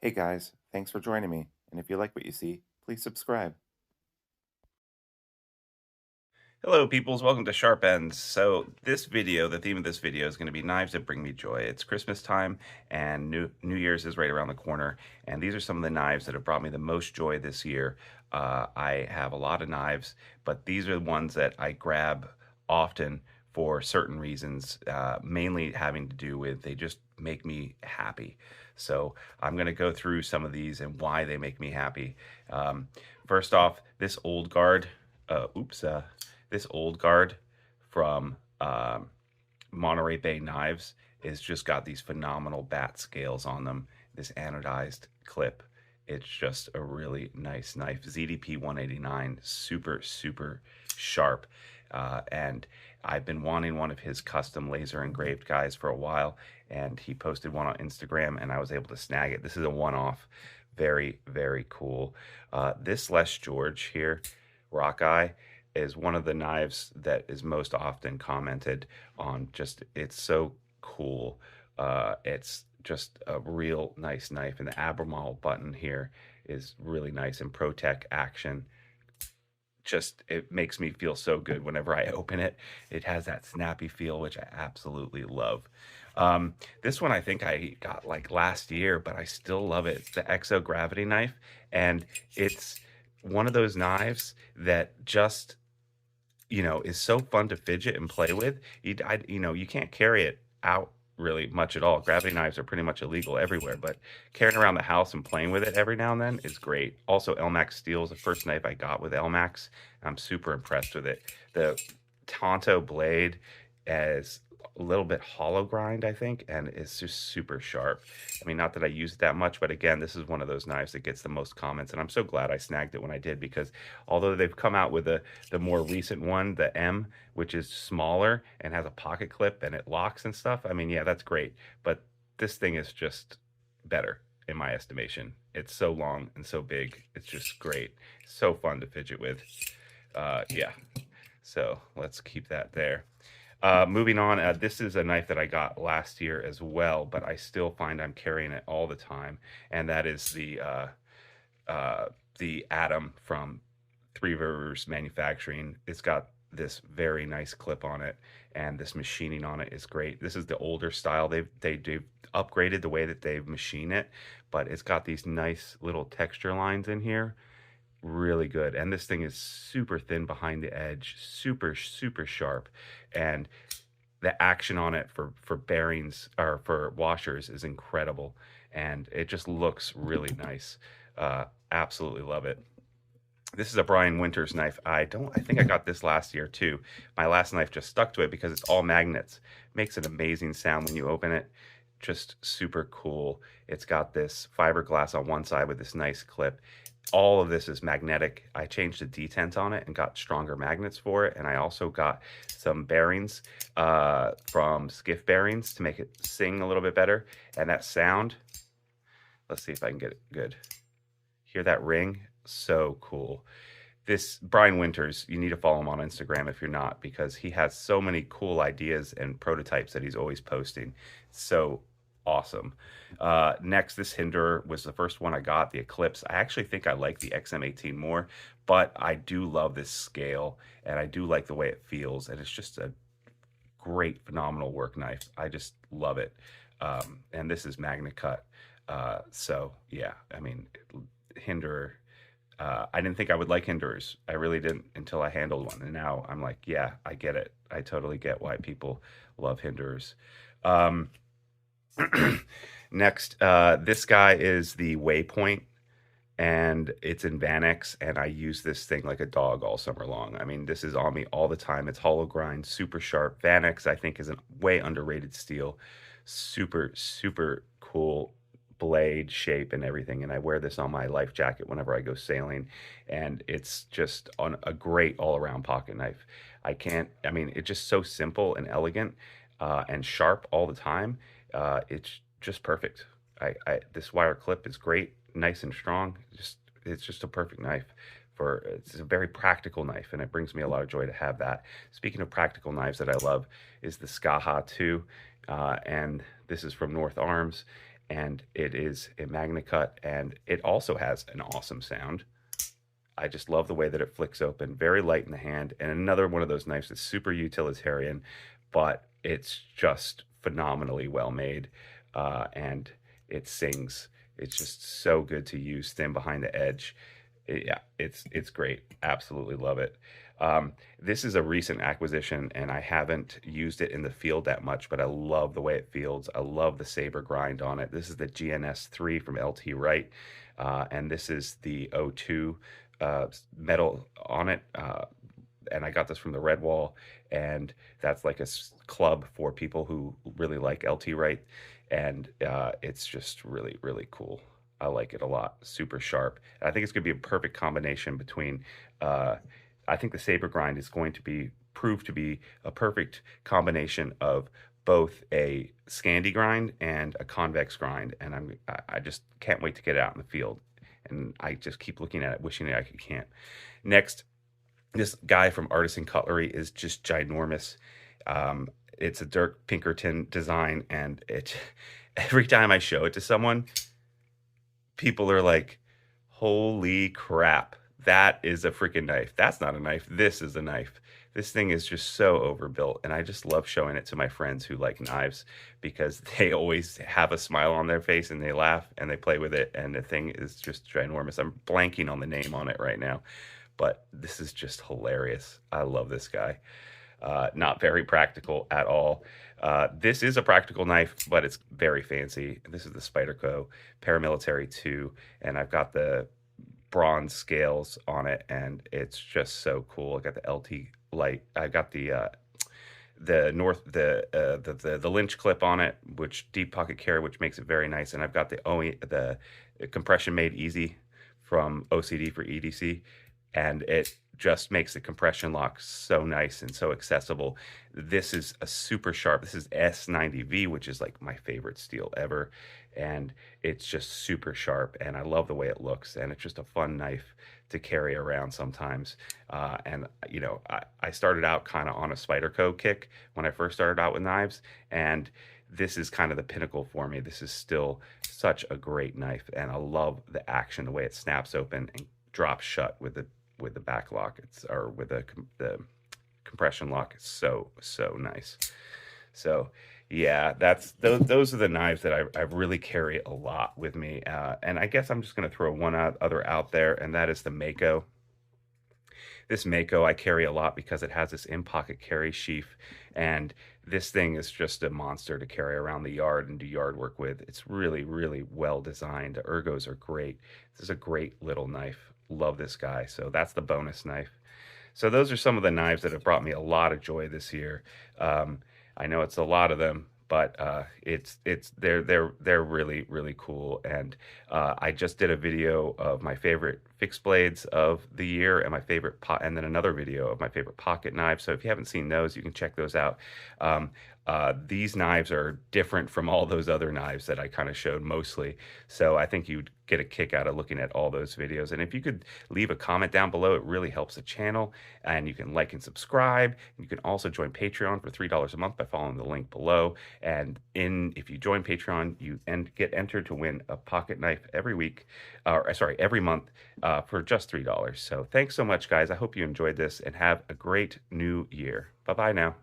Hey guys, thanks for joining me. And if you like what you see, please subscribe. Hello, peoples. Welcome to Sharp Ends. So, this video, the theme of this video is going to be knives that bring me joy. It's Christmas time, and New Year's is right around the corner. And these are some of the knives that have brought me the most joy this year. I have a lot of knives, but these are the ones that I grab often for certain reasons, mainly having to do with they just make me happy. So, I'm going to go through some of these and why they make me happy. First off, this old guard. Oops. This old guard from Monterey Bay Knives is just got these phenomenal bat scales on them. This anodized clip. It's just a really nice knife. ZDP 189, super, super sharp. And I've been wanting one of his custom laser engraved guys for a while, and he posted one on Instagram, and I was able to snag it. This is a one off. Very, very cool. This Les George here, Rock Eye, is one of the knives that is most often commented on. Just it's so cool. It's just a real nice knife, and the Albemarle button here is really nice, and ProTech action. Just it makes me feel so good whenever I open it. It has that snappy feel, which I absolutely love. This one I think I got like last year, but I still love it. It's the Exo Gravity knife, and it's one of those knives that just is so fun to fidget and play with. You can't carry it out really much at all. Gravity knives are pretty much illegal everywhere, but carrying around the house and playing with it every now and then is great. Also, Elmax steel is the first knife I got with Elmax. I'm super impressed with it. The Tonto blade is a little bit hollow grind, I think, and it's just super sharp. I mean, not that I use it that much, but again, this is one of those knives that gets the most comments, and I'm so glad I snagged it when I did, because although they've come out with the more recent one, the M, which is smaller and has a pocket clip and it locks and stuff, I mean, yeah, that's great, but this thing is just better in my estimation. It's so long and so big. It's just great. So fun to fidget with. Yeah. So let's keep that there. Moving on, this is a knife that I got last year as well, but I still find I'm carrying it all the time, and that is the Atom from Three Rivers Manufacturing. It's got this very nice clip on it, and this machining on it is great. This is the older style. They've upgraded the way that they machine it, but it's got these nice little texture lines in here, really good. And this thing is super thin behind the edge, super super sharp, and the action on it for bearings or for washers is incredible, and it just looks really nice. Absolutely love it. This is a Brian Winters knife. I think I got this last year too. My last knife just stuck to it because it's all magnets. Makes an amazing sound when you open it. Just super cool. It's got this fiberglass on one side with this nice clip. All of this is magnetic. I changed the detent on it and got stronger magnets for it. And I also got some bearings from Skiff Bearings to make it sing a little bit better. And that sound, let's see if I can get it good. Hear that ring? So cool. This Brian Winters, you need to follow him on Instagram if you're not, because he has so many cool ideas and prototypes that he's always posting. So awesome. Next, this Hinderer was the first one I got, the Eclipse. I actually think I like the XM18 more, but I do love this scale, and I do like the way it feels, and it's just a great, phenomenal work knife. I just love it. And this is Magna Cut. So yeah, I mean, Hinderer. I didn't think I would like Hinderers. I really didn't until I handled one, and now I'm like, yeah, I get it. I totally get why people love Hinderers. Um, Next, this guy is the Waypoint, and it's in Vanex, and I use this thing like a dog all summer long. I mean, this is on me all the time. It's hollow grind, super sharp. Vanex, I think, is a way underrated steel. Super, super cool blade shape and everything. And I wear this on my life jacket whenever I go sailing, and it's just on a great all-around pocket knife. I mean, it's just so simple and elegant and sharp all the time. It's just perfect. This wire clip is great, nice and strong. It's just a perfect knife. It's a very practical knife, and it brings me a lot of joy to have that. Speaking of practical knives that I love, is the Skaha 2, and this is from North Arms, and it is a Magna Cut, and it also has an awesome sound. I just love the way that it flicks open, very light in the hand, and another one of those knives that's super utilitarian, but it's just phenomenally well made, and it sings. It's just so good to use, thin behind the edge. Yeah, it's great. Absolutely love it. This is a recent acquisition, and I haven't used it in the field that much, but I love the way it feels. I love the saber grind on it. This is the GNS3 from LT Wright, and this is the O2 metal on it. And I got this from the Redwall, and that's like a club for people who really like LT Wright, and it's just really, really cool. I like it a lot. Super sharp. And I think it's going to be a perfect combination between. I think the saber grind is going to be prove to be a perfect combination of both a Scandi grind and a convex grind, and I just can't wait to get it out in the field. And I just keep looking at it, wishing that I can't. Next, this guy from Artisan Cutlery is just ginormous. It's a Dirk Pinkerton design, and it every time I show it to someone, people are like, holy crap, that is a freaking knife. That's not a knife. This is a knife. This thing is just so overbuilt, and I just love showing it to my friends who like knives because they always have a smile on their face and they laugh and they play with it, and the thing is just ginormous. I'm blanking on the name on it right now, but this is just hilarious. I love this guy. Not very practical at all. This is a practical knife, but it's very fancy. This is the Spyderco Paramilitary 2, and I've got the bronze scales on it, and it's just so cool. I got the LT light. I got the Lynch clip on it, which deep pocket carry, which makes it very nice. And I've got the compression made easy from OCD for EDC, and it just makes the compression lock so nice and so accessible. This is a super sharp. This is S90V, which is like my favorite steel ever, and it's just super sharp, and I love the way it looks, and it's just a fun knife to carry around sometimes. And you know, I started out kind of on a Spyderco kick when I first started out with knives, and this is kind of the pinnacle for me. This is still such a great knife, and I love the action, the way it snaps open and drops shut with the back lock. Or with the compression lock. It's so nice. So yeah, those are the knives that I really carry a lot with me. And I guess I'm just going to throw one other out there, and that is the Mako. This Mako I carry a lot because it has this in-pocket carry sheath, and this thing is just a monster to carry around the yard and do yard work with. It's really, really well designed. The ergos are great. This is a great little knife. Love this guy. So that's the bonus knife. So those are some of the knives that have brought me a lot of joy this year. I know it's a lot of them, but they're really, really cool. And I just did a video of my favorite fixed blades of the year and my favorite and then another video of my favorite pocket knives. So if you haven't seen those, you can check those out. These knives are different from all those other knives that I kind of showed mostly. So I think you'd get a kick out of looking at all those videos. And if you could leave a comment down below, it really helps the channel. And you can like and subscribe. You can also join Patreon for $3 a month by following the link below. And if you join Patreon, you get entered to win a pocket knife every month for just $3. So thanks so much, guys. I hope you enjoyed this and have a great new year. Bye-bye now.